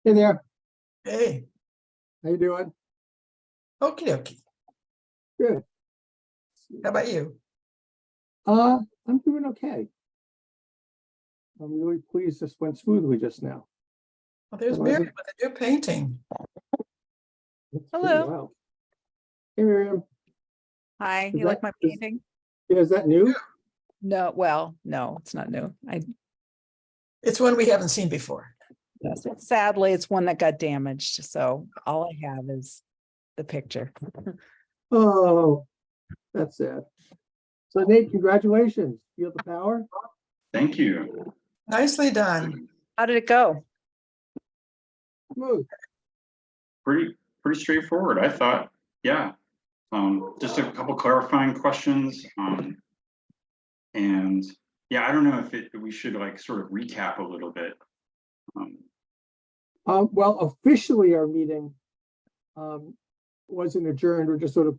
Hey there, Hey, how you doing? okie dokie. Good. How about you? I'm doing okay. I'm really pleased this went smoothly just now. Well, there's Well, Mary with a new painting. That's Hello. pretty wild. Hey Miriam, Hi, Is you like that- my is- painting? is that new? No, well, no, it's not new. It's one we haven't seen before. Sadly, it's one that got damaged, so all I have is the picture. Oh, that's sad. So Nate, congratulations. Feel the power? Thank you. Nicely done. How did it go? Smooth. Pretty straightforward, I thought. Yeah. Just a couple clarifying questions. And yeah, I don't know if we should like sort of recap a little bit. Well, officially our meeting wasn't adjourned, or just sort of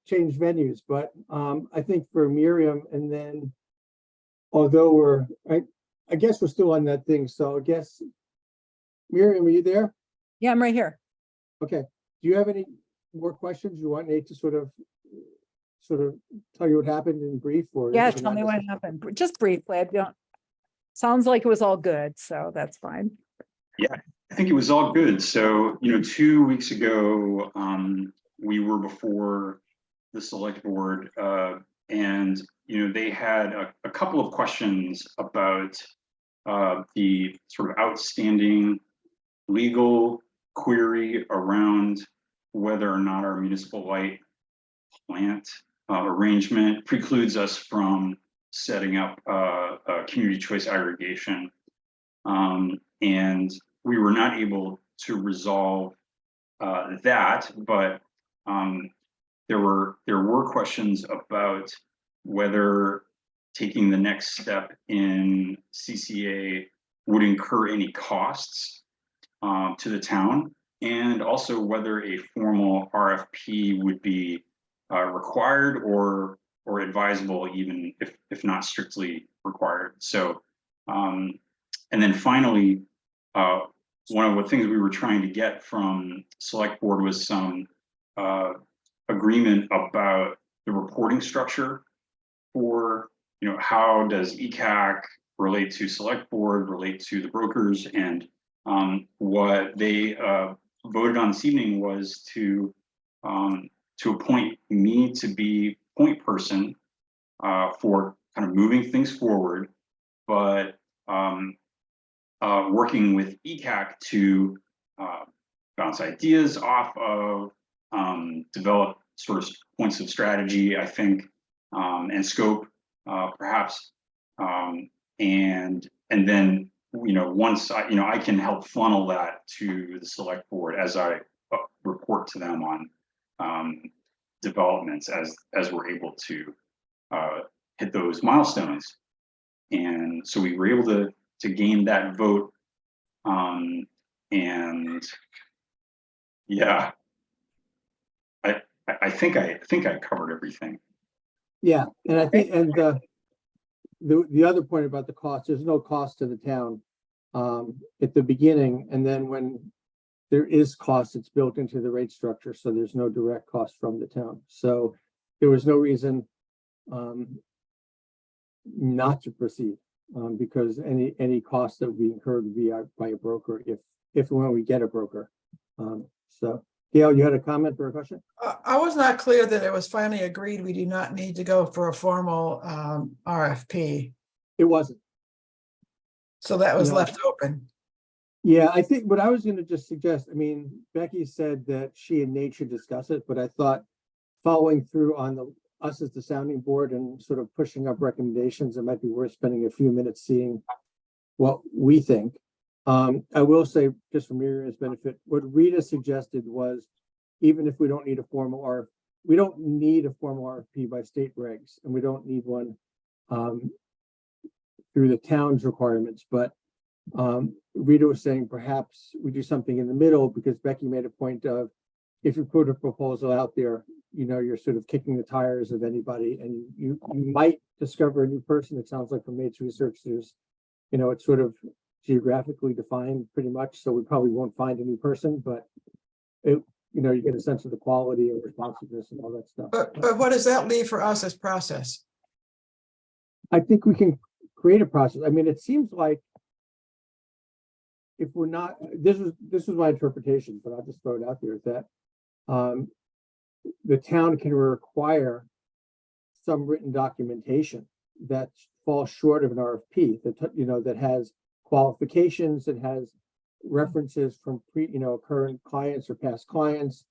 changed venues, but I think for Miriam, and then although I guess we're still on that thing, so I guess Miriam, are you there? Yeah, I'm right here. Okay, do you have any more questions? You want Nate to sort of tell you what happened in brief, or? Yeah, is it tell not me what necessary? happened. Just briefly. I don't. Sounds like it was all good, so that's fine. Yeah, I think it was all good. So, 2 weeks ago, we were before the select board, and, they had a couple of questions about the sort of outstanding legal query around whether or not our municipal light plant arrangement precludes us from setting up a community choice aggregation. And we were not able to resolve that, but there were questions about whether taking the next step in CCA would incur any costs to the town, and also whether a formal RFP would be required or advisable, even if not strictly required. So, and then finally, one of the things we were trying to get from select board was some agreement about the reporting structure for, how does ECAC relate to select board, relate to the brokers, and what they voted on this evening was to appoint me to be point person for kind of moving things forward, but working with ECAC to bounce ideas off of, develop sort of points of strategy, I think, and scope, perhaps, and then once I can help funnel that to the select board as I report to them on developments as we're able to hit those milestones. And so we were able to gain that vote, and yeah, I think I covered everything. Yeah, and I think, and the other point about the cost, there's no cost to the town at the beginning, and then when there is cost, it's built into the rate structure, so there's no direct cost from the town. So there was no reason not to proceed, because any cost that would be incurred would be by a broker if and when we get a broker. So Gail, you had a comment or a question? I was not clear that it was finally agreed we do not need to go for a formal RFP. It wasn't. So that was No. left open. Yeah, I think what I was going to just suggest, I mean, Becky said that she and Nate should discuss it, but I thought following through on us as the sounding board and sort of pushing up recommendations, it might be worth spending a few minutes seeing what we think. I will say, just for Miriam's benefit, what Rita suggested was, even if we don't need a formal RFP by state regs, and we don't need one through the town's requirements, but Rita was saying perhaps we do something in the middle, because Becky made a point of, if you put a proposal out there, you're sort of kicking the tires of anybody, and you might discover a new person. It sounds like from Nate's research, there's, it's sort of geographically defined pretty much, so we probably won't find a new person, but it, you get a sense of the quality and responsiveness and all that stuff. But what does that leave for us as process? I think we can create a process. I mean, it seems like if we're not, this is my interpretation, but I'll just throw it out there, is that the town can require some written documentation that falls short of an RFP, that has qualifications, that has references from current clients or past clients,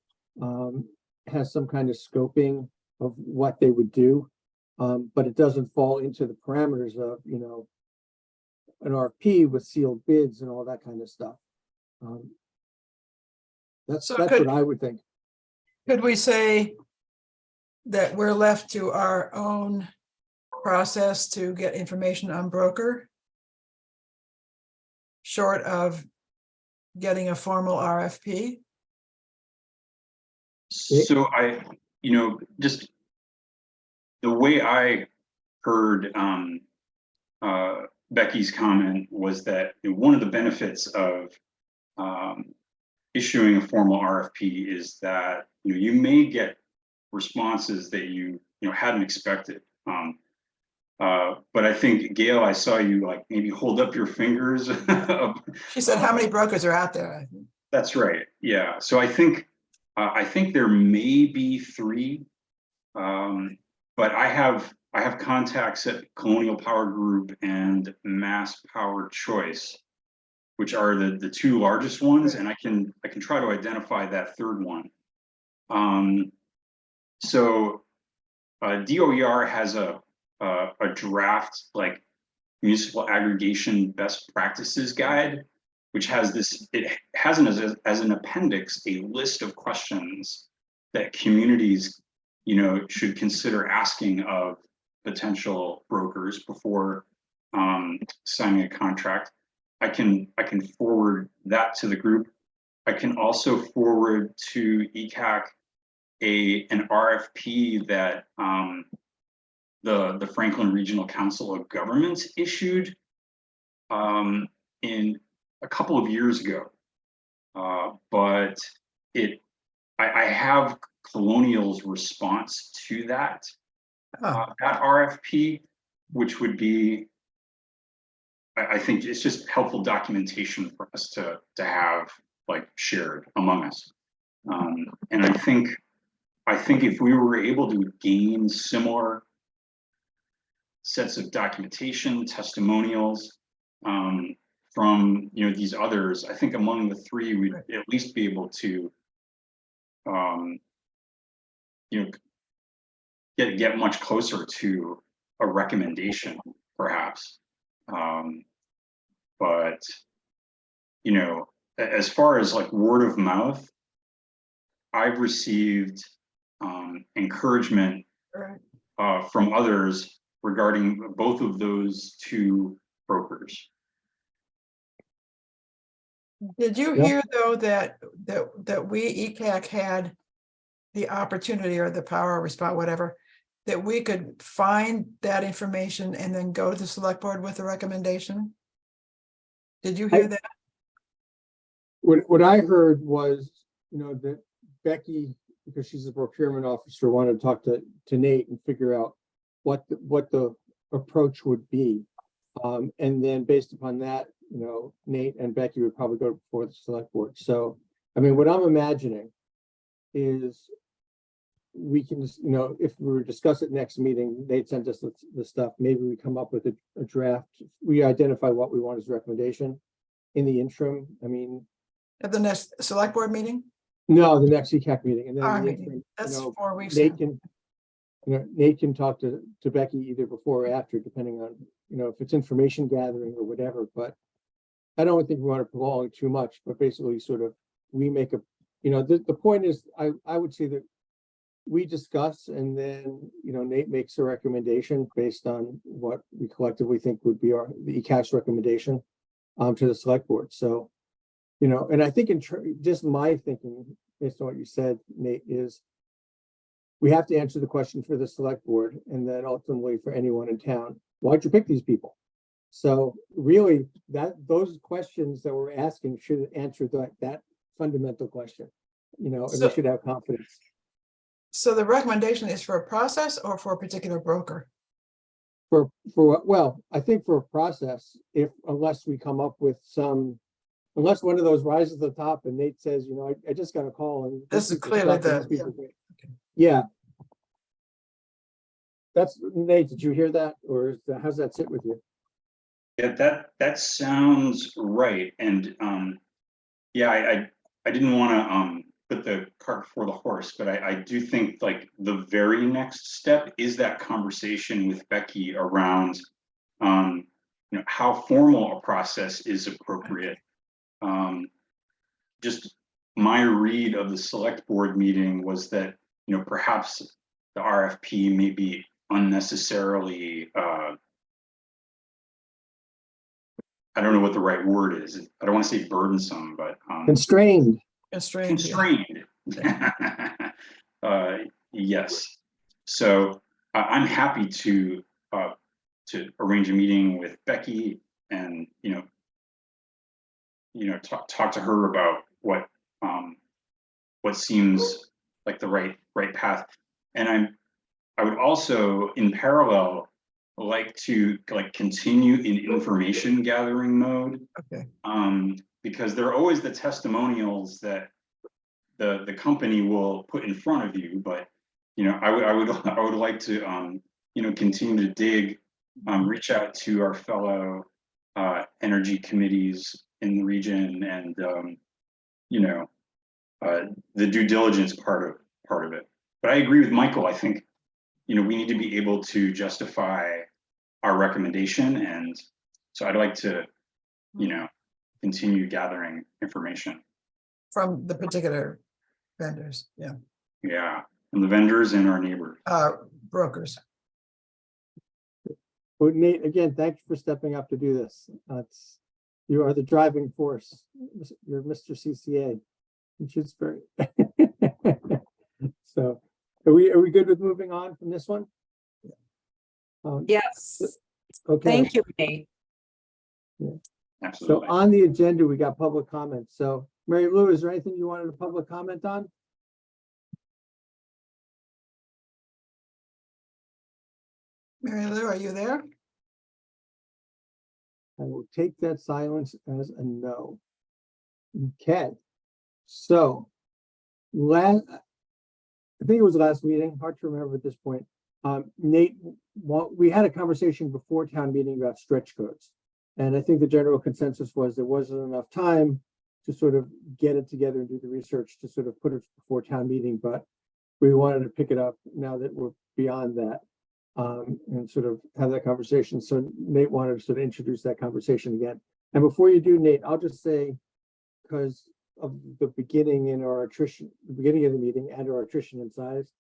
has some kind of scoping of what they would do. But it doesn't fall into the parameters of, an RFP with sealed bids and all that kind of stuff. That's So what I would think. Could we say that we're left to our own process to get information on broker? Short of getting a formal RFP? So just the way I heard Becky's comment was that one of the benefits of issuing a formal RFP is that you may get responses that you hadn't expected. But I think, Gail, I saw you like maybe hold up your fingers. She said, how many brokers are out there? That's right. Yeah. So I think there may be 3, but I have contacts at Colonial Power Group and Mass Power Choice, which are the 2 largest ones, and I can try to identify that 3rd one. So DOER has a draft like municipal aggregation best practices guide, which has it has as an appendix a list of questions that communities should consider asking of potential brokers before signing a contract. I can forward that to the group. I can also forward to ECAC an RFP that the Franklin Regional Council of Governments issued in a couple of years ago. But I have Colonial's response to that RFP, which would be, I think it's just helpful documentation for us to have like shared among us. And I think if we were able to gain similar sets of documentation, testimonials from these others, I think among the 3 we'd at least be able to get much closer to a recommendation, perhaps. But as far as like word of mouth, I've received encouragement from others regarding both of those 2 brokers. Did you hear though that we ECAC had the opportunity or the power response, whatever, that we could find that information and then go to the select board with a recommendation? Did you hear that? What I heard was, that Becky, because she's the procurement officer, wanted to talk to Nate and figure out what the approach would be. And then based upon that, Nate and Becky would probably go before the select board. So, I mean, what I'm imagining is we can just, if we discuss it next meeting, Nate sent us the stuff, maybe we come up with a draft. We identify what we want as recommendation in the interim. I mean, At the next select board meeting? no, the next ECAC meeting, and then Our in the meeting. interim, That's 4 weeks. Nate in. can, Nate can talk to Becky either before or after, depending on, if it's information gathering or whatever, but I don't think we want to prolong too much, but basically sort of, we make a, the point is, I would say that we discuss and then, Nate makes a recommendation based on what we collectively think would be the ECAC's recommendation to the select board. So, and I think just my thinking based on what you said, Nate, is we have to answer the question for the select board and then ultimately for anyone in town. Why'd you pick these people? So really, those questions that we're asking should answer that fundamental question, and we So- should have confidence. So the recommendation is for a process or for a particular broker? Well, I think for a process, unless we come up with unless one of those rises to the top and Nate says, I just got a call and. This is these people clearly suck and the- these people yeah. great. Okay. Yeah. That's, Nate, did you hear that? Or how's that sit with you? Yeah, that sounds right. And yeah, I didn't want to put the cart before the horse, but I do think like the very next step is that conversation with Becky around how formal a process is appropriate. Just my read of the select board meeting was that perhaps the RFP may be unnecessarily I don't know what the right word is. I don't want to say burdensome, but Constrained. Constrained. Yeah. constrained. Yes. So I'm happy to arrange a meeting with Becky and talk to her about what seems like the right path. And I would also, in parallel, like to continue in information gathering mode. Okay. Because there are always the testimonials that the company will put in front of you, but I would like to continue to dig, reach out to our fellow energy committees in the region, and the due diligence part of it. But I agree with Michael. I think we need to be able to justify our recommendation, and so I'd like to continue gathering information. From the particular vendors, yeah, Yeah, from the vendors and our neighbors. brokers. Well, Nate, again, thank you for stepping up to do this. You are the driving force. You're Mr. CCA in Shutesbury. So are we good with moving on from this one? Yes, Okay. thank you, Nate. So Absolutely. on the agenda, we got public comments. So Mary Lou, is there anything you wanted a public comment on? Mary Lou, are you there? I will take that silence as a no. Okay. So I think it was last meeting, hard to remember at this point. Nate, we had a conversation before town meeting about stretch codes. And I think the general consensus was there wasn't enough time to sort of get it together and do the research to sort of put it before town meeting, but we wanted to pick it up now that we're beyond that, and sort of have that conversation. So Nate wanted to sort of introduce that conversation again. And before you do, Nate, I'll just say, because of the beginning of the meeting and our attrition in size,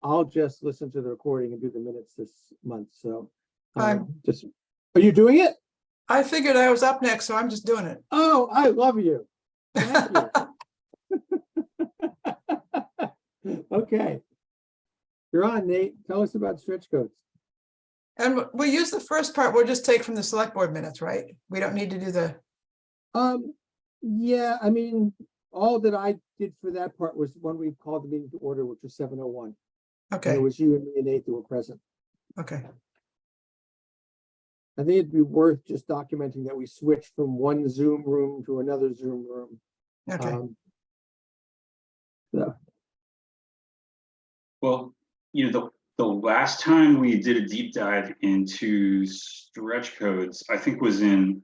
I'll just listen to the recording and do the minutes this month. So are you doing it? I figured I was up next, so I'm just doing it. Oh, I love you. Thank you. Okay. You're on, Nate. Tell us about stretch codes. And we'll use the first part, we'll just take from the select board minutes, right? We don't need to do the, Yeah, I mean, all that I did for that part was when we called the meeting to order, which was 7:01. And okay, it was you and me and Nate that were present. okay. I think it'd be worth just documenting that we switched from one Zoom room to another Zoom room. Okay, So, Well, the last time we did a deep dive into stretch codes, I think was in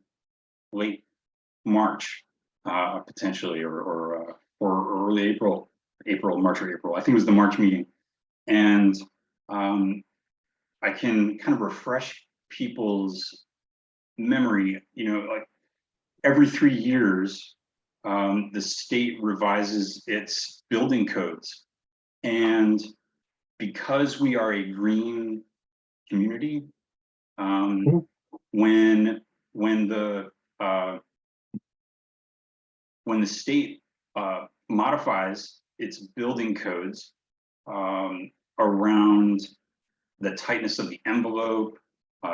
late March, potentially, or early April, March or April. I think it was the March meeting. And I can kind of refresh people's memory, like every 3 years, the state revises its building codes. And because we are a green community, when the state modifies its building codes around the tightness of the envelope,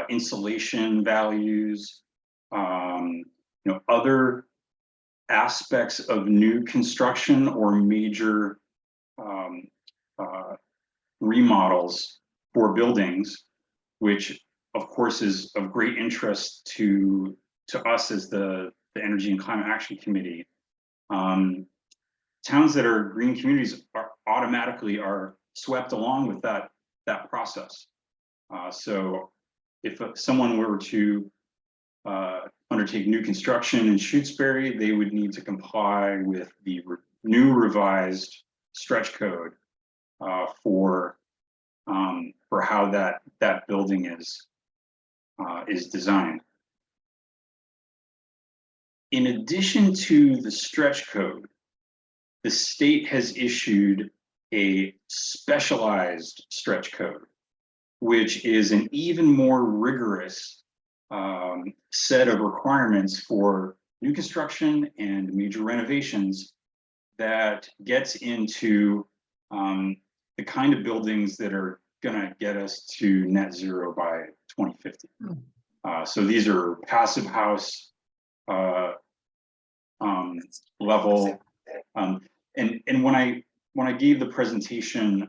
insulation values, other aspects of new construction or major remodels for buildings, which of course is of great interest to us as the Energy and Climate Action Committee. Towns that are green communities are automatically swept along with that process. So if someone were to undertake new construction in Shutesbury, they would need to comply with the new revised stretch code for how that building is designed. In addition to the stretch code, the state has issued a specialized stretch code, which is an even more rigorous set of requirements for new construction and major renovations that gets into the kind of buildings that are going to get us to net zero by 2050. So these are passive house level. And when I gave the presentation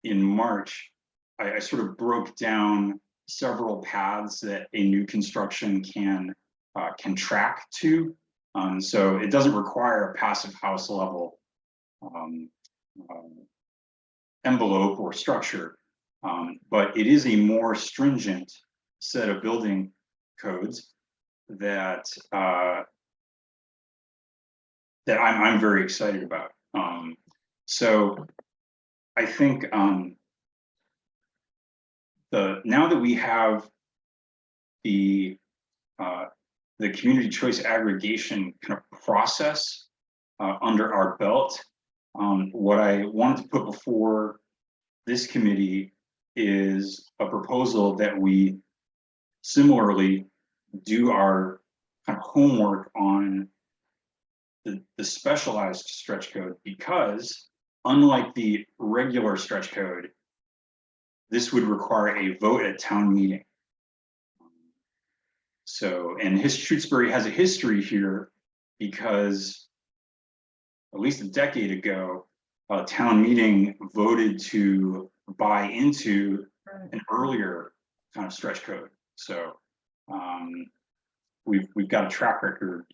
in March, I sort of broke down several paths that a new construction can track to. So it doesn't require a passive house level envelope or structure, but it is a more stringent set of building codes that I'm very excited about. So I think now that we have the community choice aggregation kind of process under our belt, what I wanted to put before this committee is a proposal that we similarly do our kind of homework on the specialized stretch code, because unlike the regular stretch code, this would require a vote at town meeting. So, and Shutesbury has a history here because at least a decade ago, a town meeting voted to buy into an earlier kind of stretch code. So we've got a track record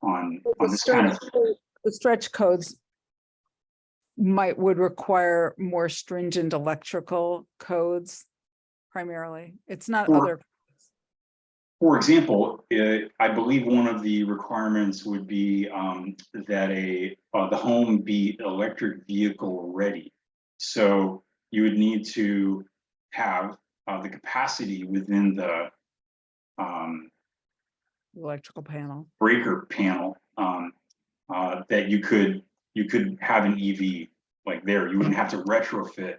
on this kind of. The stretch codes would require more stringent electrical codes primarily. It's not other. For example, I believe one of the requirements would be that the home be electric vehicle ready. So you would need to have the capacity within the Electrical panel. breaker panel that you could have an EV like there. You wouldn't have to retrofit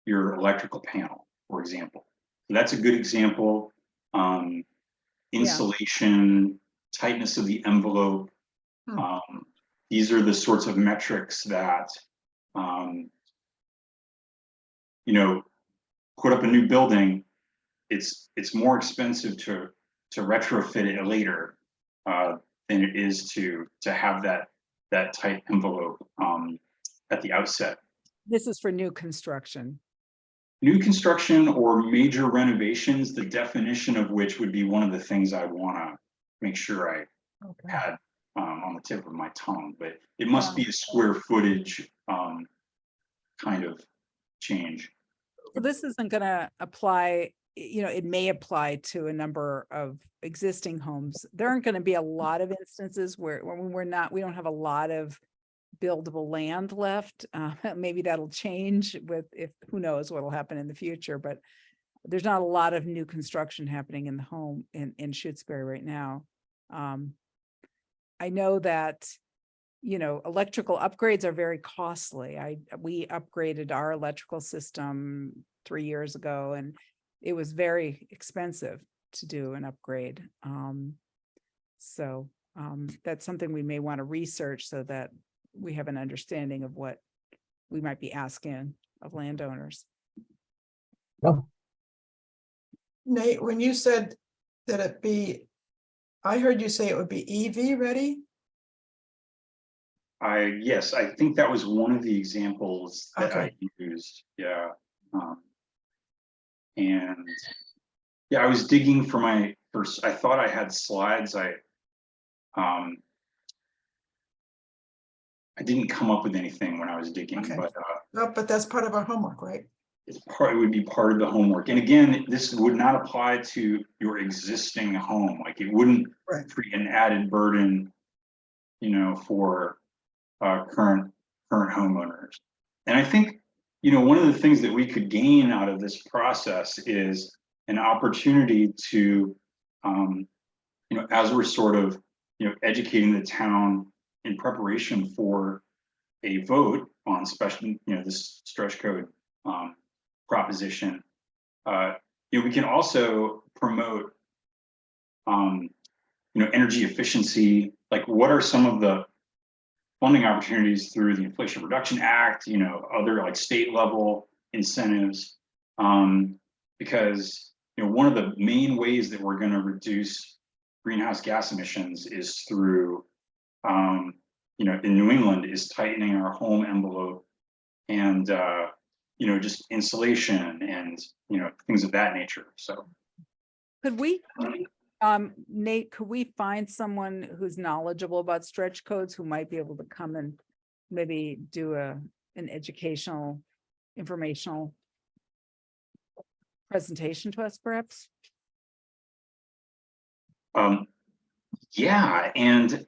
your electrical panel, for example. So that's a good example. Insulation, tightness of the envelope. These are the sorts of metrics that, put up a new building. It's more expensive to retrofit it later than it is to have that tight envelope at the outset. This is for new construction. New construction or major renovations, the definition of which would be one of the things I want to make sure I had on the tip of my tongue, but it must be a square footage kind of change. So this isn't going to apply, it may apply to a number of existing homes. There aren't going to be a lot of instances where we don't have a lot of buildable land left. Maybe that'll change who knows what'll happen in the future, but there's not a lot of new construction happening in the home in Shutesbury right now. I know that, electrical upgrades are very costly. We upgraded our electrical system 3 years ago, and it was very expensive to do an upgrade. So that's something we may want to research so that we have an understanding of what we might be asking of landowners. No. Nate, when you said that it be, I heard you say it would be EV ready? Yes, I think that was one of the examples that I Okay. used, yeah. And yeah, I was digging for my first, I thought I had slides. I didn't come up with anything when I was digging, Okay. but No, but that's part of our homework, right? it would be part of the homework. And again, this would not apply to your existing home. Like it wouldn't Right. create an added burden, you know, for current homeowners. And I think, you know, one of the things that we could gain out of this process is an opportunity to, you know, as we're sort of, you know, educating the town in preparation for a vote on special, you know, this stretch code proposition, you know, we can also promote, you know, energy efficiency. Like, what are some of the funding opportunities through the Inflation Reduction Act? You know, other like state level incentives, because you know, one of the main ways that we're going to reduce greenhouse gas emissions is through, you know, in New England, is tightening our home envelope and you know, just insulation and, you know, things of that nature. So Could we, Nate, could we find someone who's knowledgeable about stretch codes who might be able to come and maybe do an educational, informational presentation to us perhaps? yeah, and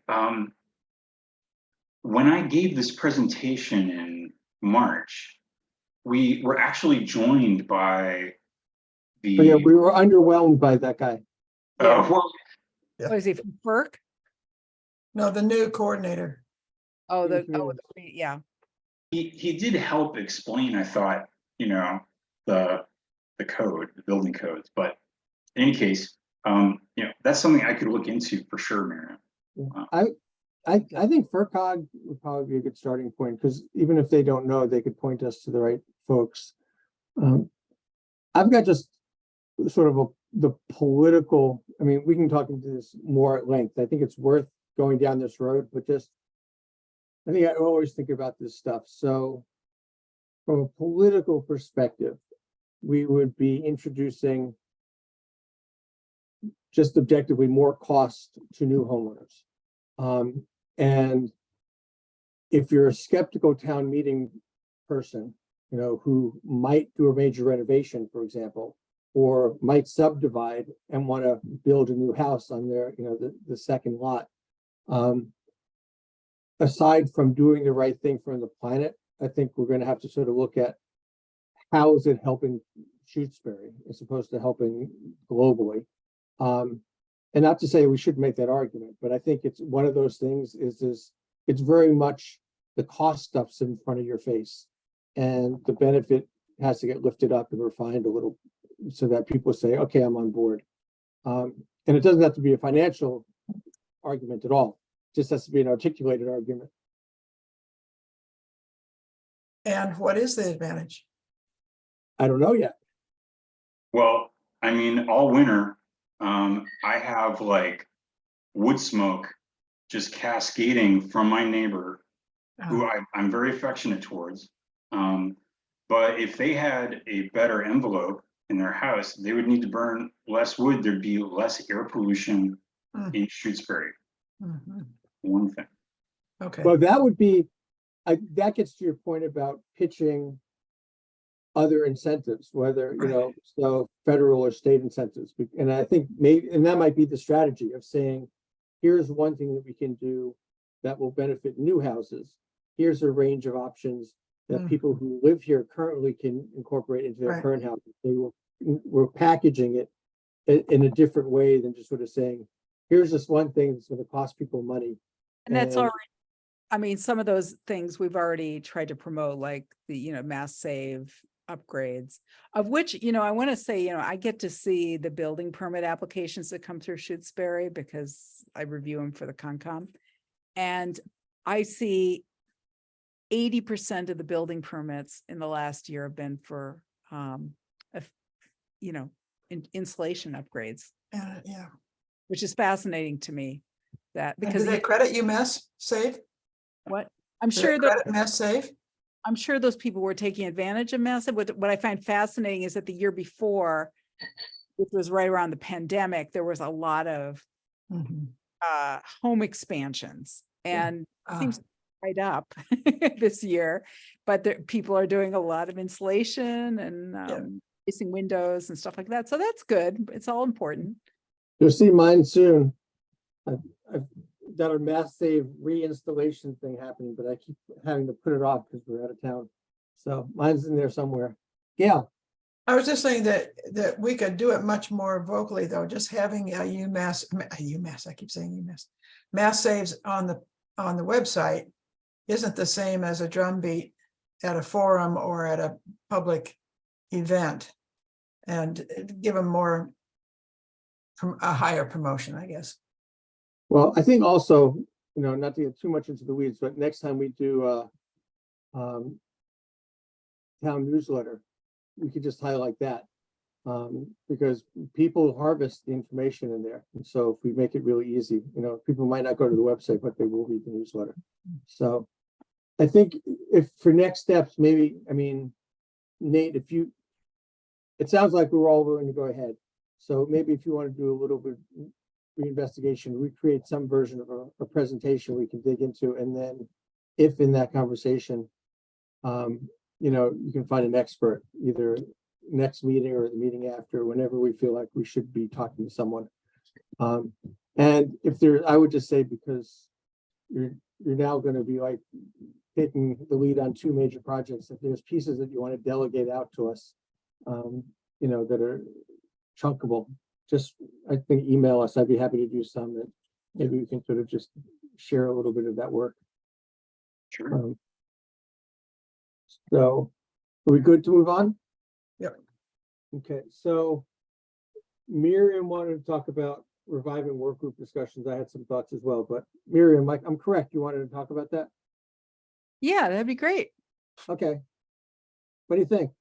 when I gave this presentation in March, we were actually joined by But yeah, the we were underwhelmed by that guy. well, Yeah. Oh, is he from FERC? No, the new coordinator. Oh, He was new. yeah. he did help explain, I thought, you know, the code, the building codes. But in any case, you know, that's something I could look into for sure, Miriam. I think FERCog would probably be a good starting point, because even if they don't know, they could point us to the right folks. I've got just sort of the political, I mean, we can talk into this more at length. I think it's worth going down this road, but just, I think I always think about this stuff. So from a political perspective, we would be introducing just objectively more cost to new homeowners. And if you're a skeptical town meeting person, you know, who might do a major renovation, for example, or might subdivide and want to build a new house on their, you know, the second lot. Aside from doing the right thing for the planet, I think we're going to have to sort of look at how is it helping Shutesbury as opposed to helping globally. And not to say we should make that argument, but I think it's one of those things is it's very much the cost stuff's in front of your face, and the benefit has to get lifted up and refined a little so that people say, okay, I'm on board. And it doesn't have to be a financial argument at all. It just has to be an articulated argument. And what is the advantage? I don't know yet. Well, I mean, all winter, I have like wood smoke just cascading from my neighbor, who I'm very affectionate towards. But if they had a better envelope in their house, they would need to burn less wood. There'd be less air pollution in Shutesbury. Mhm. One thing. Okay. Well, that would be, that gets to your point about pitching other incentives, whether, you know, so federal or state incentives. And I think maybe, and that might be the strategy of saying, here's one thing that we can do that will benefit new houses. Here's a range of options that people who live here currently can incorporate into their current houses. So we're packaging it in a different way than just sort of saying, here's this one thing that's going to cost people money. And that's already, I mean, some of those things we've already tried to promote, like the, you know, mass save upgrades, of which, you know, I want to say, you know, I get to see the building permit applications that come through Shutesbury because I review them for the Concom. And I see 80% of the building permits in the last year have been for, you know, insulation upgrades. Yeah. which is fascinating to me. That And do because they credit you Mass Save? what I'm Do they sure that credit Mass Save? I'm sure those people were taking advantage of Massive. What I find fascinating is that the year before, which was right around the pandemic, there was a lot of Mhm. home expansions, and it Ah. seems right up this year, but people are doing a lot of insulation and facing windows and stuff like that. So that's good. It's all important. You'll see mine soon. I've got a mass save reinstallation thing happening, but I keep having to put it off because we're out of town. So mine's in there somewhere. Yeah, I was just saying that we could do it much more vocally, though, just having a I keep saying UMass, Mass Saves on the website isn't the same as a drumbeat at a forum or at a public event, and give them more a higher promotion, I guess. well, I think also, not to get too much into the weeds, but next time we do town newsletter, we could just highlight that. Because people harvest the information in there. And so if we make it really easy, people might not go to the website, but they will read the newsletter. So I think if for next steps, maybe, Nate, it sounds like we're all willing to go ahead. So maybe if you want to do a little bit reinvestigation, recreate some version of a presentation we can dig into. And then if in that conversation, you can find an expert, either next meeting or the meeting after, whenever we feel like we should be talking to someone. And if I would just say, because you're now going to be like taking the lead on two major projects, if there's pieces that you want to delegate out to us, that are chunkable, just, I think, email us. I'd be happy to do some that maybe we can sort of just share a little bit of that work. Sure. So are we good to move on? Yep. Okay, so Miriam wanted to talk about reviving work group discussions. I had some thoughts as well, but Miriam, I'm correct, you wanted to talk about that? Yeah, that'd be great. Okay. What do you think?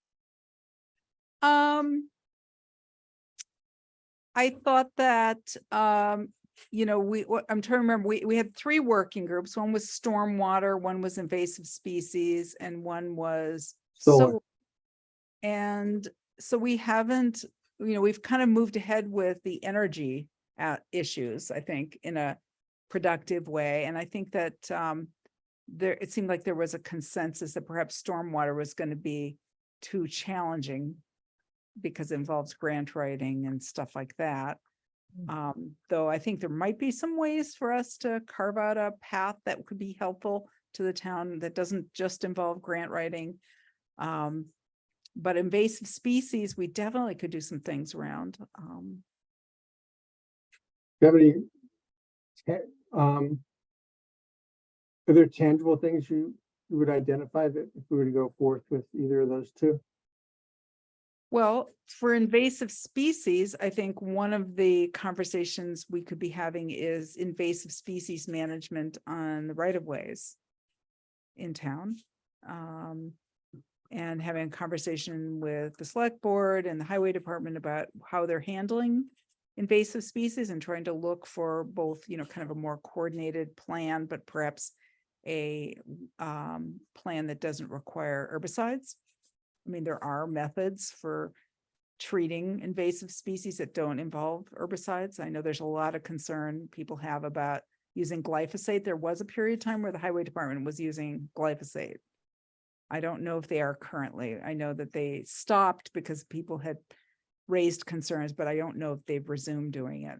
I thought that, I'm trying to remember, we had 3 working groups. One was stormwater, one was invasive species, and one was Solar. And so we haven't, we've kind of moved ahead with the energy issues, I think, in a productive way. And I think that it seemed like there was a consensus that perhaps stormwater was going to be too challenging because it involves grant writing and stuff like that. Though I think there might be some ways for us to carve out a path that could be helpful to the town that doesn't just involve grant writing. But invasive species, we definitely could do some things around. Do you have any, are there tangible things you would identify that if we were to go forth with either of those two? Well, for invasive species, I think one of the conversations we could be having is invasive species management on the right-of-ways in town. And having a conversation with the select board and the highway department about how they're handling invasive species and trying to look for both, kind of a more coordinated plan, but perhaps a plan that doesn't require herbicides. I mean, there are methods for treating invasive species that don't involve herbicides. I know there's a lot of concern people have about using glyphosate. There was a period of time where the highway department was using glyphosate. I don't know if they are currently. I know that they stopped because people had raised concerns, but I don't know if they've resumed doing it.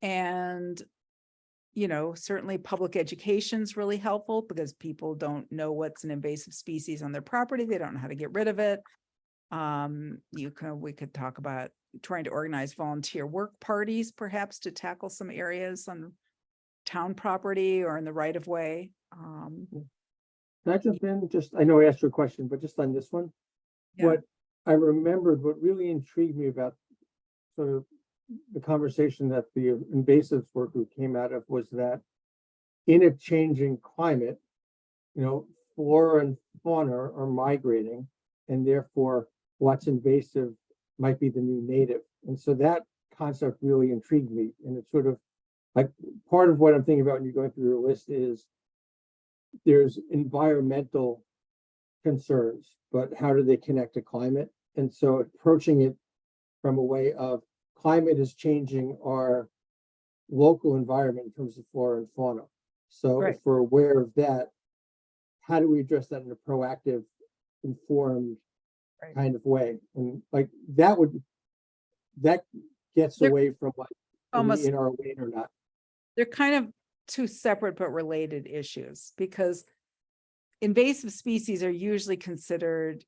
And certainly public education is really helpful because people don't know what's an invasive species on their property. They don't know how to get rid of it. We could talk about trying to organize volunteer work parties, perhaps to tackle some areas on town property or in the right of way. Can I jump in? I know I asked you a question, but just on this one, Yeah. what I remembered, what really intrigued me about sort of the conversation that the invasives work group came out of was that in a changing climate, flora and fauna are migrating, and therefore what's invasive might be the new native. And so that concept really intrigued me. And it's sort of like part of what I'm thinking about when you're going through your list is there's environmental concerns, but how do they connect to climate? And so approaching it from a way of climate is changing our local environment in terms of flora and fauna. So Right. if we're aware of that, how do we address that in a proactive, informed Right. kind of way? And like that gets They're away from like are we almost- in our lane or not. They're kind of two separate but related issues, because invasive species are usually considered,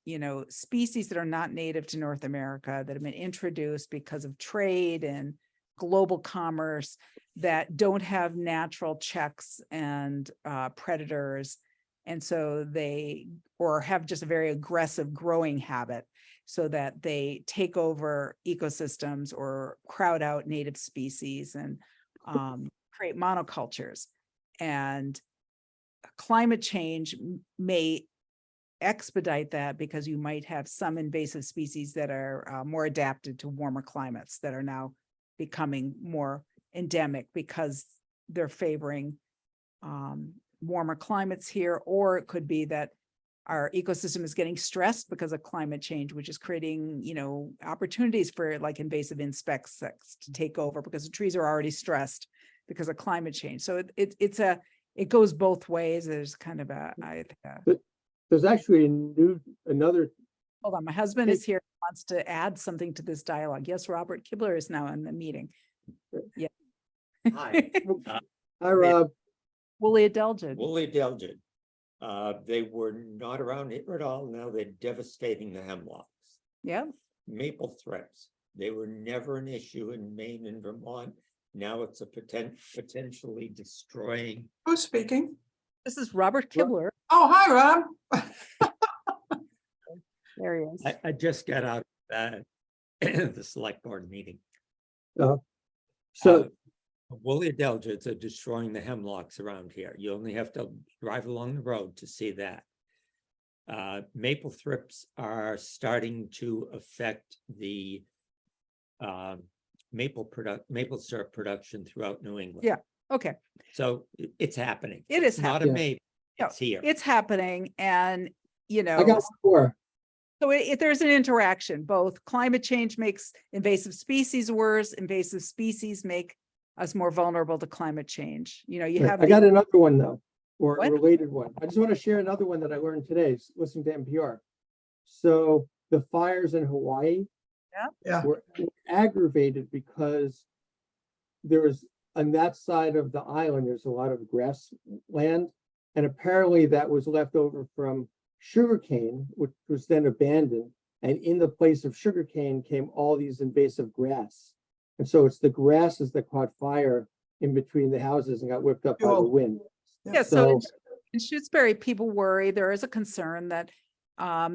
species that are not native to North America, that have been introduced because of trade and global commerce, that don't have natural checks and predators. And so or have just a very aggressive growing habit, so that they take over ecosystems or crowd out native species and create monocultures. And climate change may expedite that, because you might have some invasive species that are more adapted to warmer climates that are now becoming more endemic because they're favoring warmer climates here. Or it could be that our ecosystem is getting stressed because of climate change, which is creating, opportunities for like invasive insects to take over, because the trees are already stressed because of climate change. So it goes both ways. There's kind of There's actually another. hold on, my husband is here, wants to add something to this dialogue. Yes, Robert Kibler is now in the meeting. Yeah. Hi. Hi, Rob. Woolly adelgid. Woolly adelgid. They were not around here at all. Now they're devastating the hemlocks. Yeah. Maple thrips. They were never an issue in Maine and Vermont. Now it's a potentially destroying. Who's speaking? This is Robert Kibler. Oh, hi, Rob. There he is. I just got out of that the select board meeting. So Woolly adelgids are destroying the hemlocks around here. You only have to drive along the road to see that. Maple thrips are starting to affect the maple syrup production throughout New England. Yeah. Okay. So it's happening. It is It's not happening. a maybe. No, It's here. It's happening. And, I got one more. so there's an interaction. Both climate change makes invasive species worse. Invasive species make us more vulnerable to climate change. You have. I got another one though, or What? a related one. I just want to share another one that I learned today, listening to NPR. So the fires in Hawaii Yeah. were aggravated because there was on that side of the island, there's a lot of grassland, and apparently that was left over from sugarcane, which was then abandoned. And in the place of sugarcane came all these invasive grass. And so it's the grasses that caught fire in between the houses and got whipped up by the Fuel. wind. Yeah, so So in Shutesbury, people worry, there is a concern that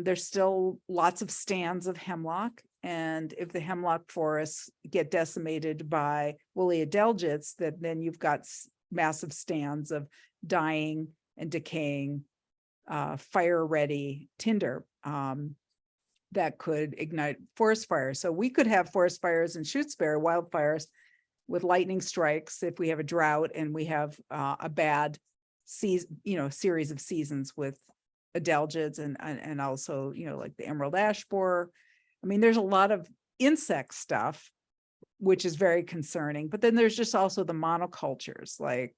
there's still lots of stands of hemlock. And if the hemlock forests get decimated by woolly adelgids, that then you've got massive stands of dying and decaying fire-ready tinder that could ignite forest fires. So we could have forest fires in Shutesbury, wildfires with lightning strikes if we have a drought and we have a bad season, series of seasons with adelgids and also, like the emerald ash borer. I mean, there's a lot of insect stuff, which is very concerning. But then there's just also the monocultures, like,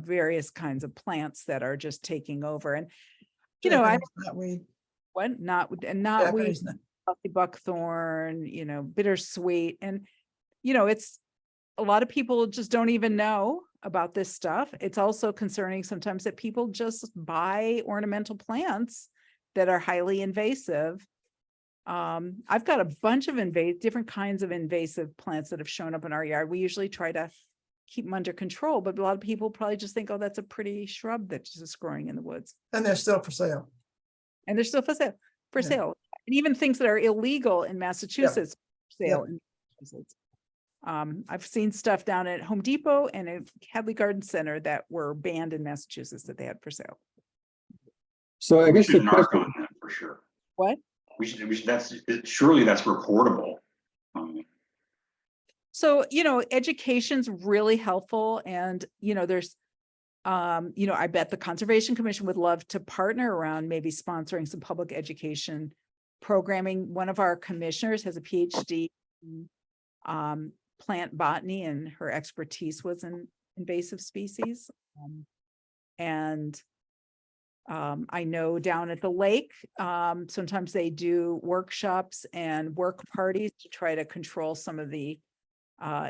various kinds of plants that are just taking over. And, Knotweed. knotweed, Japanese buckthorn, bittersweet. And, it's a lot of people just don't even know about this stuff. It's also concerning sometimes that people just buy ornamental plants that are highly invasive. I've got a bunch of different kinds of invasive plants that have shown up in our yard. We usually try to keep them under control, but a lot of people probably just think, oh, that's a pretty shrub that's just growing in the woods. And they're still for sale. And they're still for sale. Yeah. And even things that are illegal in Massachusetts, for sale in Massachusetts. I've seen stuff down at Home Depot and at Hadley Garden Center that were banned in Massachusetts that they had for sale. So I We guess should the knock question, on that for sure. What? We should, surely that's reportable. So, education's really helpful, and, there's, I bet the Conservation Commission would love to partner around maybe sponsoring some public education programming. One of our commissioners has a PhD in plant botany, and her expertise was in invasive species. I know down at the lake, sometimes they do workshops and work parties to try to control some of the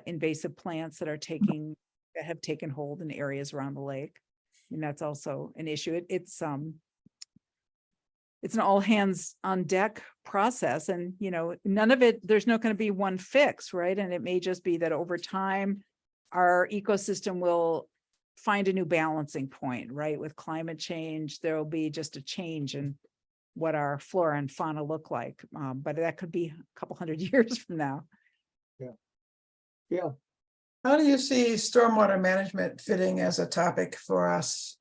invasive plants that have taken hold in areas around the lake. And that's also an issue. It's an all hands on deck process, and none of it, there's not going to be one fix, right? And it may just be that over time our ecosystem will find a new balancing point, right? With climate change, there will be just a change in what our flora and fauna look like, but that could be a couple hundred years from now. Yeah. How do you see stormwater management fitting as a topic for us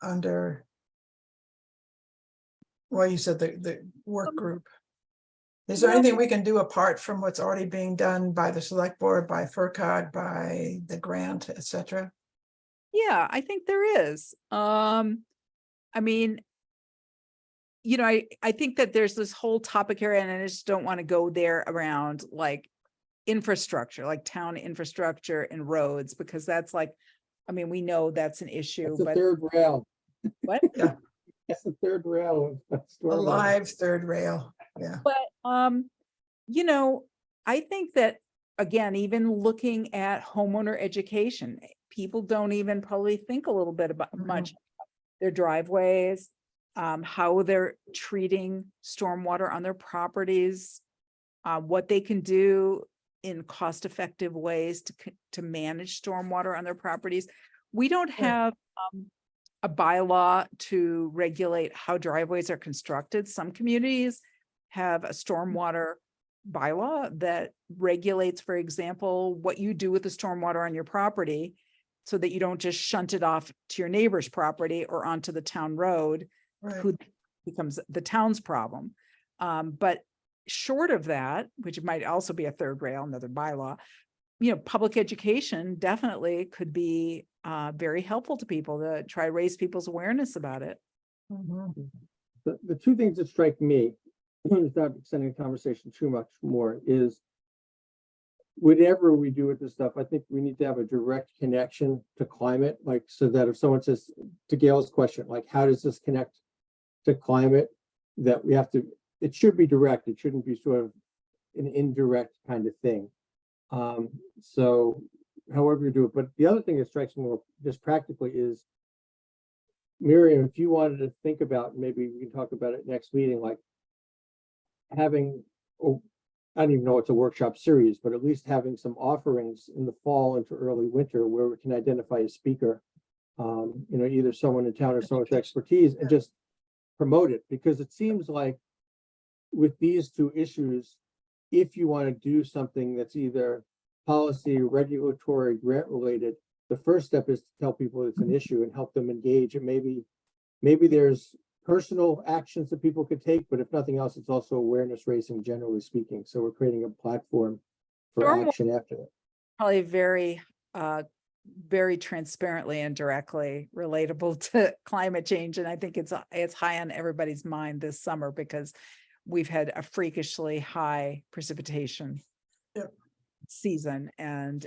under, well, you said the work group? Is there anything we can do apart from what's already being done by the select board, by FERCog, by the grant, etc.? Yeah, I think there is. I mean, I think that there's this whole topic area, and I just don't want to go there around like infrastructure, like town infrastructure and roads, because that's like, we know that's an issue. That's the but third rail. what? Yeah. That's the third rail of A stormwater. live third rail. Yeah. But I think that, again, even looking at homeowner education, people don't even probably think a little bit about much their driveways, how they're treating stormwater on their properties, what they can do in cost-effective ways to manage stormwater on their properties. We don't have a bylaw to regulate how driveways are constructed. Some communities have a stormwater bylaw that regulates, for example, what you do with the stormwater on your property, so that you don't just shunt it off to your neighbor's property or onto the town road, Right. who becomes the town's problem. But short of that, which might also be a third rail, another bylaw, public education definitely could be very helpful to people to try to raise people's awareness about it. Mhm. The two things that strike me, without extending the conversation too much more, is whatever we do with this stuff, I think we need to have a direct connection to climate, like, so that if someone says, to Gail's question, like, how does this connect to climate, that we have to, it should be direct. It shouldn't be sort of an indirect kind of thing. So however you do it. But the other thing that strikes me more just practically is, Miriam, if you wanted to think about, maybe we can talk about it next meeting, like having, I don't even know it's a workshop series, but at least having some offerings in the fall into early winter where we can identify a speaker, either someone in town or someone with expertise, and just promote it. Because it seems like with these two issues, if you want to do something that's either policy, regulatory, grant related, the first step is to tell people it's an issue and help them engage. And maybe there's personal actions that people could take, but if nothing else, it's also awareness raising, generally speaking. So we're creating a platform for action after that. Probably very, very transparently and directly relatable to climate change. And I think it's high on everybody's mind this summer, because we've had a freakishly high precipitation season, and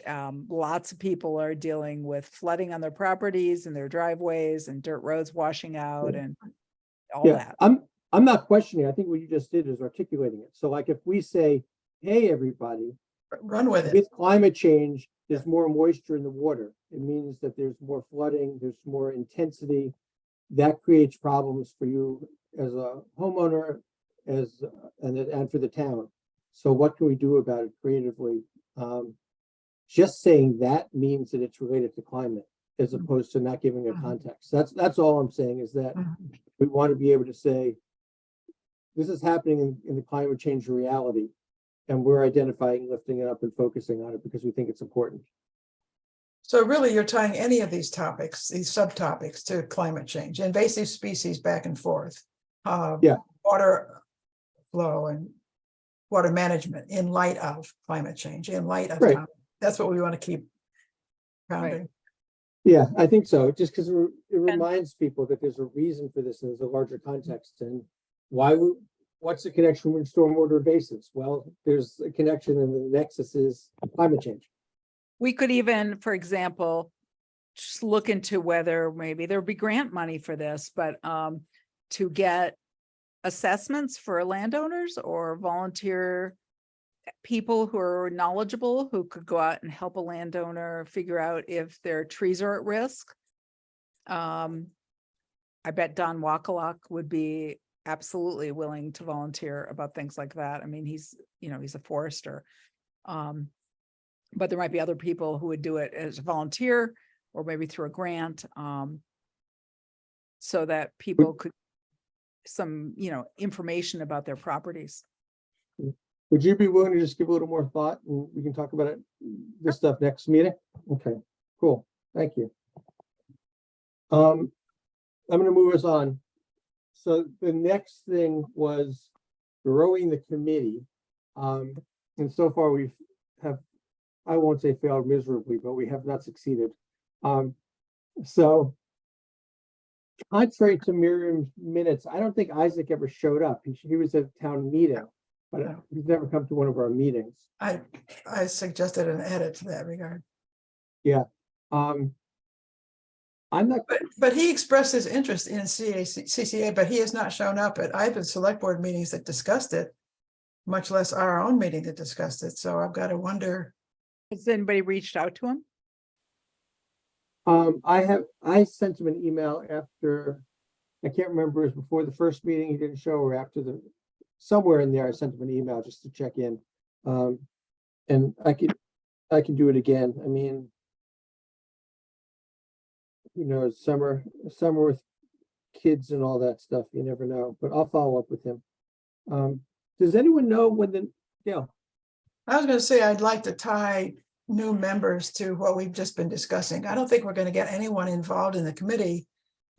lots of people are dealing with flooding on their properties and their driveways, and dirt roads washing out, and all that. I'm not questioning. I think what you just did is articulating it. So like if we say, hey, everybody, Run with it. with climate change, there's more moisture in the water. It means that there's more flooding, there's more intensity. That creates problems for you as a homeowner, and for the town. So what can we do about it creatively? Just saying that means that it's related to climate, as opposed to not giving a context. That's all I'm saying, is that we want to be able to say, this is happening in the climate change reality, and we're identifying, lifting it up, and focusing on it because we think it's important. So really, you're tying any of these topics, these subtopics, to climate change, invasive species back and forth. Water flow and water management in light of climate change, in light of Right. town. That's what we want to keep pounding. Yeah, I think so, just because it reminds people that there's a reason for this and there's a larger context, and what's the connection with stormwater basins? Well, there's a connection and the nexus is climate change. We could even, for example, just look into whether maybe there'd be grant money for this, but to get assessments for landowners or volunteer people who are knowledgeable, who could go out and help a landowner figure out if their trees are at risk. I bet Don Wakalak would be absolutely willing to volunteer about things like that. I mean, he's a forester. But there might be other people who would do it as a volunteer or maybe through a grant, so that people could some, information about their properties. Would you be willing to just give a little more thought and we can talk about this stuff next meeting? Okay, cool. Thank you. I'm going to move us on. So the next thing was growing the committee. And so far I won't say failed miserably, but we have not succeeded. So contrary to Miriam's minutes, I don't think Isaac ever showed up. He was at town meeting, but he's never come to one of our meetings. I suggested an edit to that regard. Yeah. I'm not. But he expressed his interest in CCA, but he has not shown up at either select board meetings that discussed it, much less our own meeting that discussed it. So I've got to wonder. Has anybody reached out to him? I sent him an email after, I can't remember, it was before the first meeting he didn't show or after somewhere in there, I sent him an email just to check in. And I can do it again. I mean, summer with kids and all that stuff, you never know, but I'll follow up with him. Does anyone know when I was going to say, I'd like to tie new members to what we've just been discussing. I don't think we're going to get anyone involved in the committee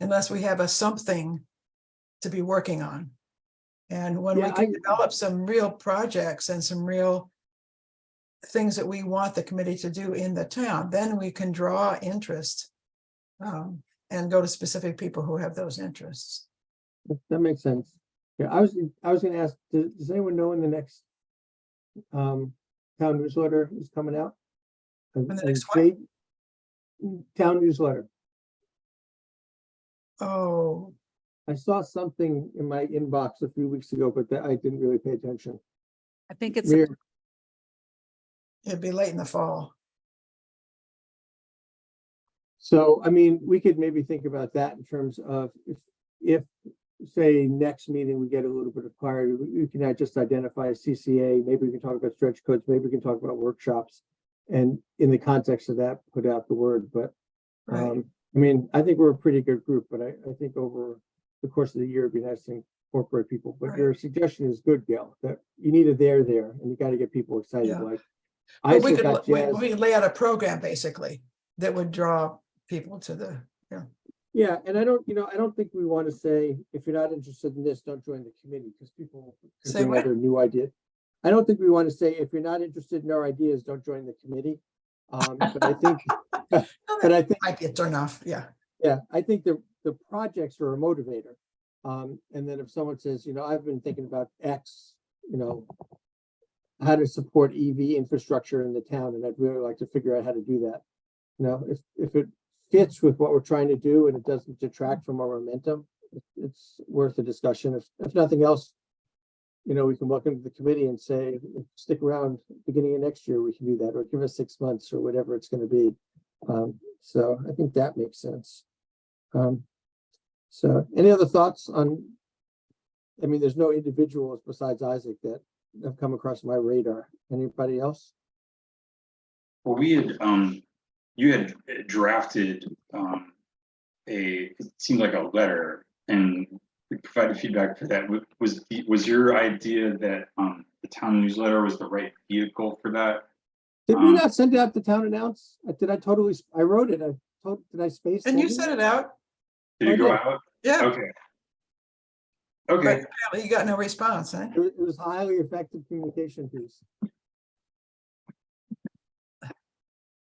unless we have something to be working on. And when we can develop some real projects and some real things that we want the committee to do in the town, then we can draw interest and go to specific people who have those interests. That makes sense. Yeah, I was going to ask, does anyone know when the next town newsletter is coming out? When the next what? Town newsletter. Oh, I saw something in my inbox a few weeks ago, but I didn't really pay attention. I think it's It'd be late in the fall. So, I mean, we could maybe think about that in terms of if say next meeting, we get a little bit of clarity, we can just identify CCA, maybe we can talk about stretch codes, maybe we can talk about workshops. And in the context of that, put out the word, but Right. I mean, I think we're a pretty good group, but I think over the course of the year, it'd be nice to incorporate people. But your suggestion is good, Gail, that you need a there, and you got to get people excited. Yeah. Like But we got could jazzed. we could lay out a program basically that would draw people to the, Yeah, and I don't think we want to say, if you're not interested in this, don't join the committee, because people can Say bring what? other new ideas. I don't think we want to say, if you're not interested in our ideas, don't join the committee. But I think, might be a turn off. Yeah. yeah, I think the projects are a motivator. And then if someone says, I've been thinking about X, how to support EV infrastructure in the town, and I'd really like to figure out how to do that. If it fits with what we're trying to do and it doesn't detract from our momentum, it's worth a discussion. If nothing else, we can welcome to the committee and say, stick around beginning of next year, we can do that, or give us 6 months or whatever it's going to be. So I think that makes sense. So any other thoughts on, there's no individuals besides Isaac that have come across my radar. Anybody else? Well, you had drafted it seemed like a letter, and we provided feedback for that. Was your idea that the town newsletter was the right vehicle for that? Did we not send it out the town announce? I wrote it. Did I space? And you sent it out? Did it go out? Yeah. Okay. Okay, apparently you got no response, huh? It was highly effective communication piece.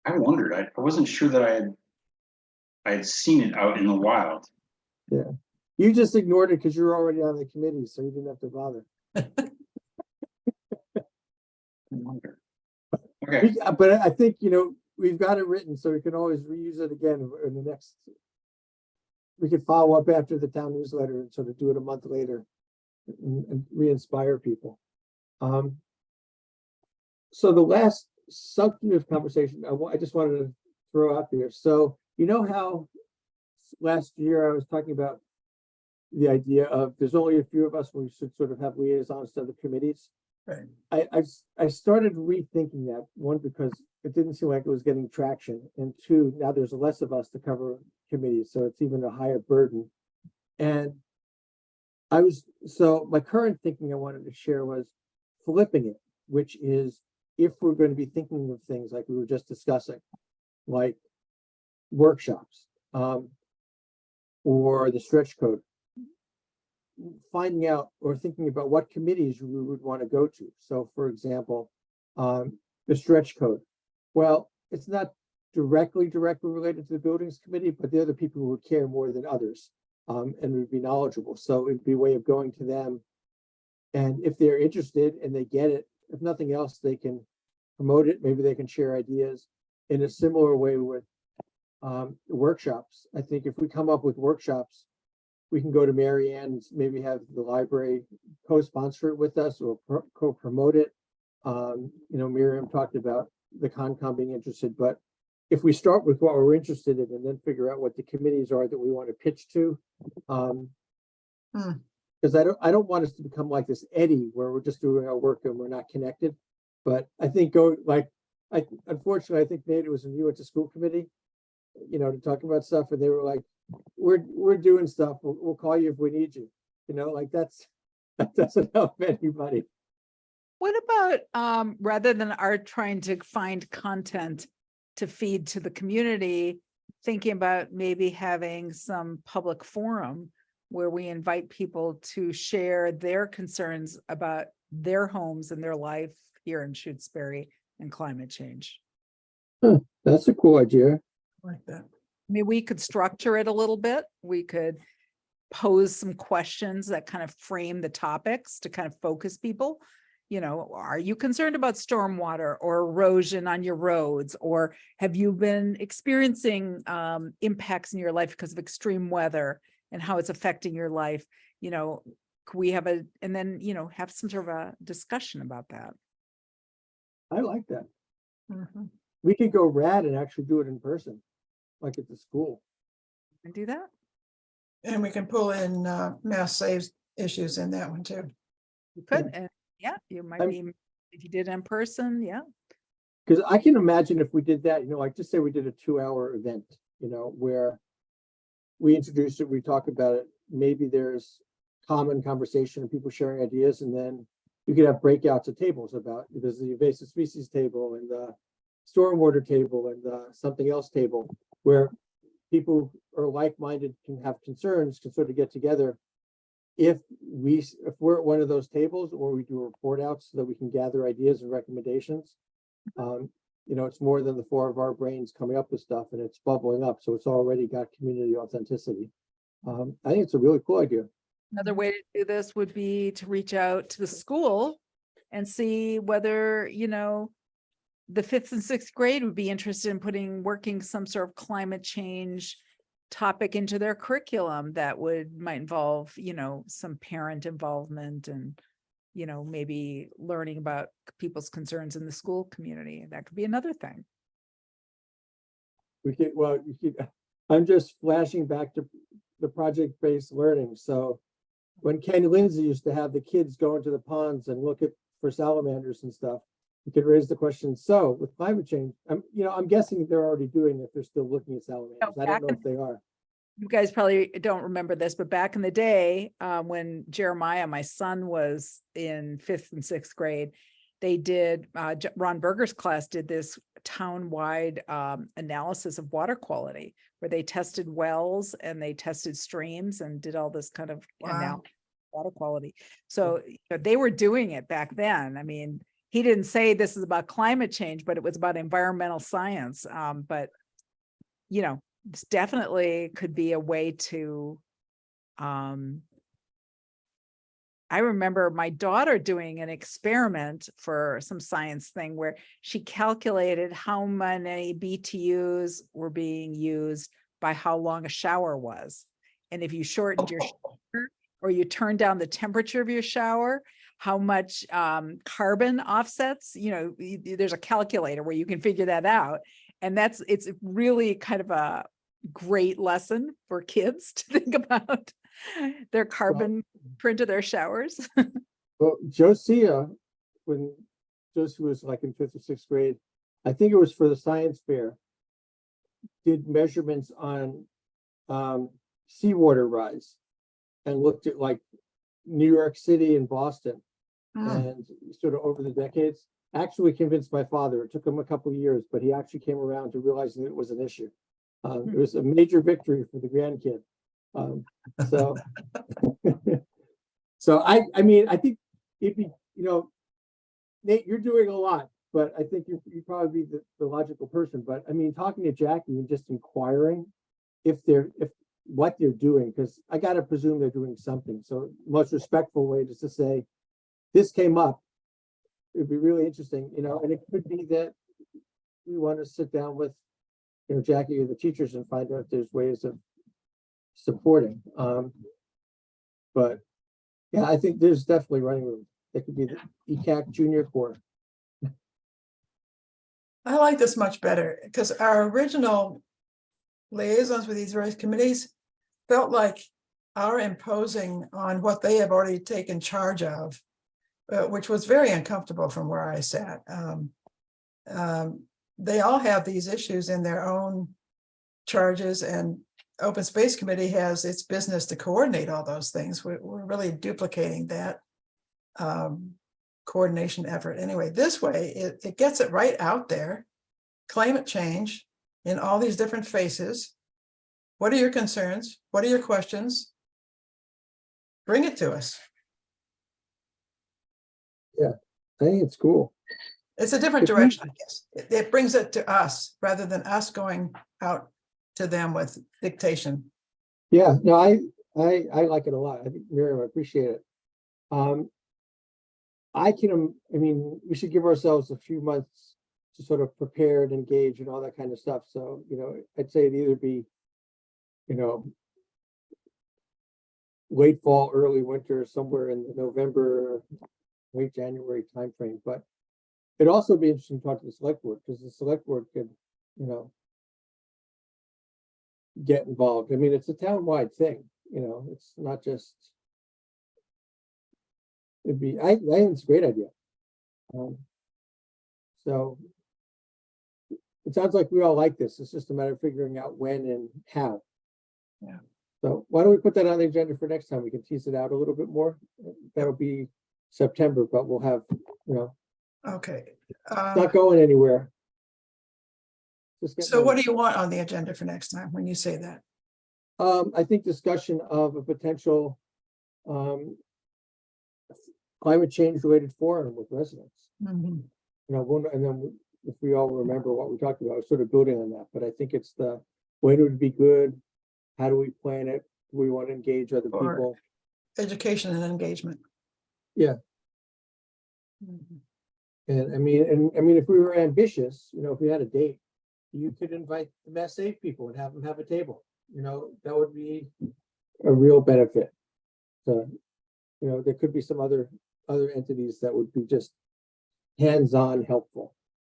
I wondered. I wasn't sure that I had seen it out in the wild. You just ignored it because you were already on the committee, so you didn't have to bother. I wonder. Okay, But I think, we've got it written, so we can always reuse it again in the next. We could follow up after the town newsletter and sort of do it a month later and re-inspire people. So the last substantive conversation I just wanted to throw out there. So you know how last year I was talking about the idea of there's only a few of us, we should sort of have liaisons to other committees. Right. I started rethinking that, one, because it didn't seem like it was getting traction, and two, now there's less of us to cover committees, so it's even a higher burden. And so my current thinking I wanted to share was flipping it, which is if we're going to be thinking of things like we were just discussing, like workshops, or the stretch code, finding out or thinking about what committees we would want to go to. So for example, the stretch code. Well, it's not directly related to the buildings committee, but they're the people who would care more than others, and would be knowledgeable. So it'd be a way of going to them. And if they're interested and they get it, if nothing else, they can promote it. Maybe they can share ideas in a similar way with workshops. I think if we come up with workshops, we can go to Mary Ann and maybe have the library co-sponsor it with us or co-promote it. Miriam talked about the Concom being interested, but if we start with what we're interested in and then figure out what the committees are that we want to pitch to, because I don't want us to become like this eddy where we're just doing our work and we're not connected. But I think unfortunately, I think Nate, it was when you went to school committee, to talk about stuff, and they were like, we're doing stuff. We'll call you if we need you. That doesn't help anybody. What about, rather than our trying to find content to feed to the community, thinking about maybe having some public forum where we invite people to share their concerns about their homes and their life here in Shutesbury and climate change? That's a cool idea. Like that. I mean, we could structure it a little bit. We could pose some questions that kind of frame the topics to kind of focus people. Are you concerned about stormwater or erosion on your roads? Or have you been experiencing impacts in your life because of extreme weather and how it's affecting your life? Could we have and then, have some sort of a discussion about that? I like that. Mhm. We could go rad and actually do it in person, like at the school. And do that? And we can pull in mass saves issues in that one too. You could, and yeah, you might be, if you did in person, yeah. Because I can imagine if we did that, like just say we did a 2-hour event, where we introduced it, we talk about it, maybe there's common conversation and people sharing ideas, and then you could have breakouts of tables about, there's the invasive species table and the stormwater table and the something else table, where people are like-minded, can have concerns, can sort of get together. If we're at one of those tables, or we do report outs so that we can gather ideas and recommendations, it's more than the 4 of our brains coming up with stuff, and it's bubbling up, so it's already got community authenticity. I think it's a really cool idea. Another way to do this would be to reach out to the school and see whether, the 5th and 6th grade would be interested in working some sort of climate change topic into their curriculum that might involve, some parent involvement and, maybe learning about people's concerns in the school community. That could be another thing. I'm just flashing back to the project-based learning. So when Ken Lindsay used to have the kids go into the ponds and look for salamanders and stuff, you could raise the question. So with climate change, I'm guessing they're already doing it. They're still looking at salamanders. I don't know if they are. You guys probably don't remember this, but back in the day, when Jeremiah, my son, was in 5th and 6th grade, they did, Ron Berger's class did this town-wide analysis of water quality, where they tested wells and they tested streams and did all this kind of Wow. water quality. So you know, they were doing it back then. I mean, he didn't say this is about climate change, but it was about environmental science. But you know, it's definitely could be a way to, I remember my daughter doing an experiment for some science thing where she calculated how many BTUs were being used by how long a shower was. And if you shortened your shower or you turned down the temperature of your shower, how much carbon offsets, you know, there's a calculator where you can figure that out. And it's really kind of a great lesson for kids to think about their carbon print of their showers. Well, Josia, when Josie was like in 5th or 6th grade, I think it was for the science fair, did measurements on seawater rise and looked at like New York City and Boston and sort of over the decades. Actually convinced my father. It took him a couple of years, but he actually came around to realizing it was an issue. It was a major victory for the grandkid. So, so I mean, I think it'd be, you know, Nate, you're doing a lot, but I think you'd probably be the logical person. But I mean, talking to Jackie and just inquiring if what they're doing, because I got to presume they're doing something. So most respectful way just to say, this came up. It'd be really interesting, you know, and it could be that we want to sit down with, you know, Jackie or the teachers and find out if there's ways of supporting. But yeah, I think there's definitely running room. That could be the ECAC Junior Corps. I like this much better because our original liaisons with these various committees felt like our imposing on what they have already taken charge of, which was very uncomfortable from where I sat. They all have these issues in their own charges, and Open Space Committee has its business to coordinate all those things. We're really duplicating that coordination effort. Anyway, this way, it gets it right out there. Climate change in all these different faces. What are your concerns? What are your questions? Bring it to us. I think it's cool. It's a different direction, I guess. It brings it to us rather than us going out to them with dictation. Yeah, no, I like it a lot. I think Miriam, I appreciate it. I mean, we should give ourselves a few months to sort of prepare and engage and all that kind of stuff. So, you know, I'd say it'd either be, you know, late fall, early winter, somewhere in the November, late January timeframe. But it'd also be interesting to talk to the select board, because the select board could, you know, get involved. I mean, it's a town-wide thing, you know, it's not just, I think it's a great idea. So it sounds like we all like this. It's just a matter of figuring out when and how. Yeah. So why don't we put that on the agenda for next time? We can tease it out a little bit more. That'll be September, but we'll have, you know, Okay. it's not going anywhere. So what do you want on the agenda for next time when you say that? I think discussion of a potential climate change related forum with residents. Mhm. You know, and then if we all remember what we talked about, sort of building on that. But I think it's when it would be good. How do we plan it? Do we want to engage other Or- people? Education and engagement. Yeah. Mhm. And I mean, if we were ambitious, you know, if we had a date, you could invite the Mass Save people and have them have a table. You know, that would be a real benefit. So, you know, there could be some other entities that would be just hands-on helpful.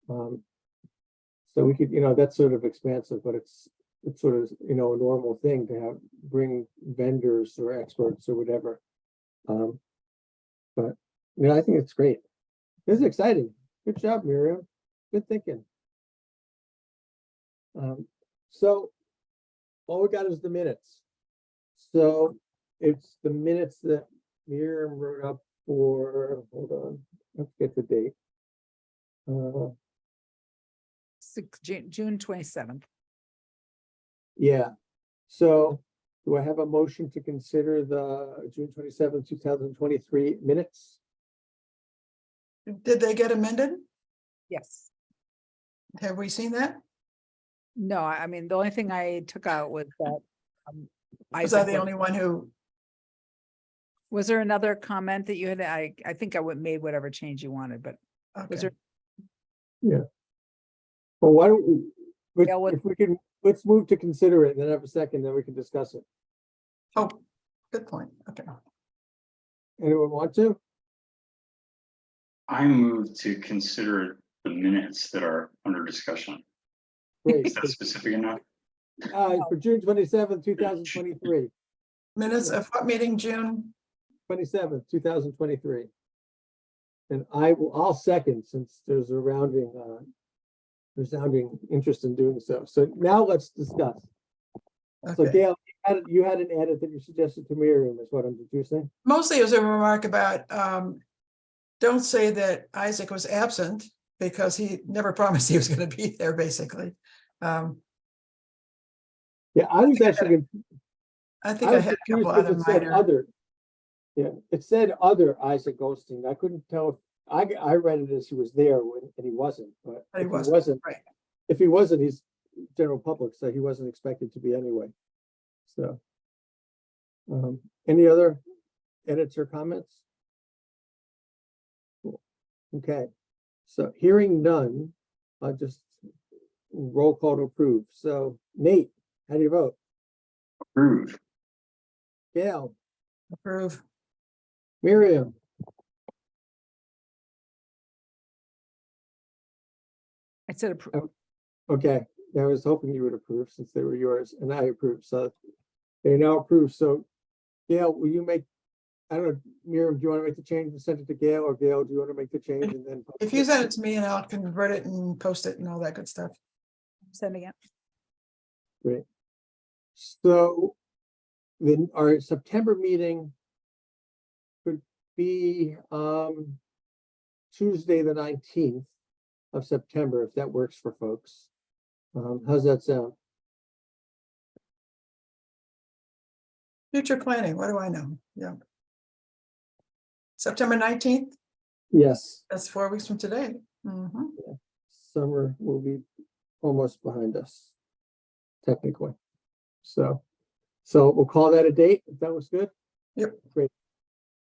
So we could, you know, that's sort of expansive, but it's sort of, you know, a normal thing to bring vendors or experts or whatever. But you know, I think it's great. This is exciting. Good job, Miriam. Good thinking. So all we got is the minutes. So it's the minutes that Miriam wrote up for, hold on, let's get the date. June 27th. Yeah. So Do I have a motion to consider the June 27th, 2023 minutes? Did they get amended? Yes. Have we seen that? No, I mean, the only thing I took out was that. Was I Isaac the only one who, Was there another comment that you had? I think I would made whatever change you wanted, but was okay, there? Well, why don't we, but Yeah, what- if we can, let's move to consider it and then have a second, then we can discuss it. oh, good point, okay. Anyone want to? I move to consider the minutes that are under discussion. Great. Is that specific enough? For June 27th, 2023, Minutes of what meeting, June? 27th, 2023. And I'll second since there's a resounding interest in doing so. So now let's discuss. So Okay. Gail, you had an edit that you suggested to Miriam is what I'm deducing. Mostly it was a remark about, don't say that Isaac was absent because he never promised he was gonna be there, basically. Yeah, I was actually. I think I had a confused couple because other it said minor. other. Yeah, it said other Isaac Goldstein. I couldn't tell if, I read it as he was there and he wasn't, but But he if he wasn't, wasn't, right. if he wasn't, he's general public, so he wasn't expected to be anyway. So. Any other edits or comments? Cool. Okay, so hearing none, I'll just roll call to approve. So Nate, how do you vote? Approve. Gail, Approve. Miriam, I said, appro- okay, I was hoping you would approve since they were yours and I approve, so they now approve. So Gail, will you make, I don't know, Miriam, do you want to make the change and send it to Gail, or Gail, do you want to make the change and then? If you send it to me and I'll convert it and post it and all that good stuff. sending it. Great. So then our September meeting could be Tuesday, the 19th of September, if that works for folks. How's that sound? Future planning, what do I know? Yeah. September 19th, Yes, that's 4 weeks from today. Mhm. summer will be almost behind us, technically. So we'll call that a date, if that was good? Yep. Great.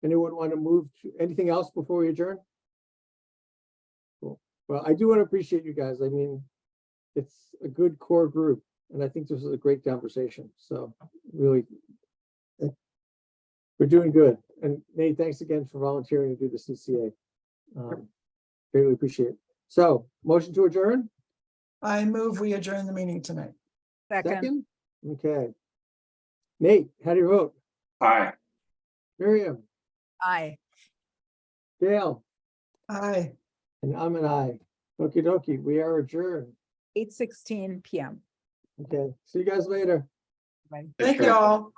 Anyone want to move to anything else before we adjourn? Cool. Well, I do want to appreciate you guys. I mean, it's a good core group, and I think this is a great conversation. So really, we're doing good. And Nate, thanks again for volunteering to do the CCA. Greatly appreciate it. So, motion to adjourn? I move we adjourn the meeting tonight. Second, Second? Okay. Nate, how do you vote? Aye. Miriam, aye. Gail, Aye. and I'm an aye. Okie dokie, we are adjourned. 8:16 PM. Okay, see you guys later. Bye. Take Thank care. you all.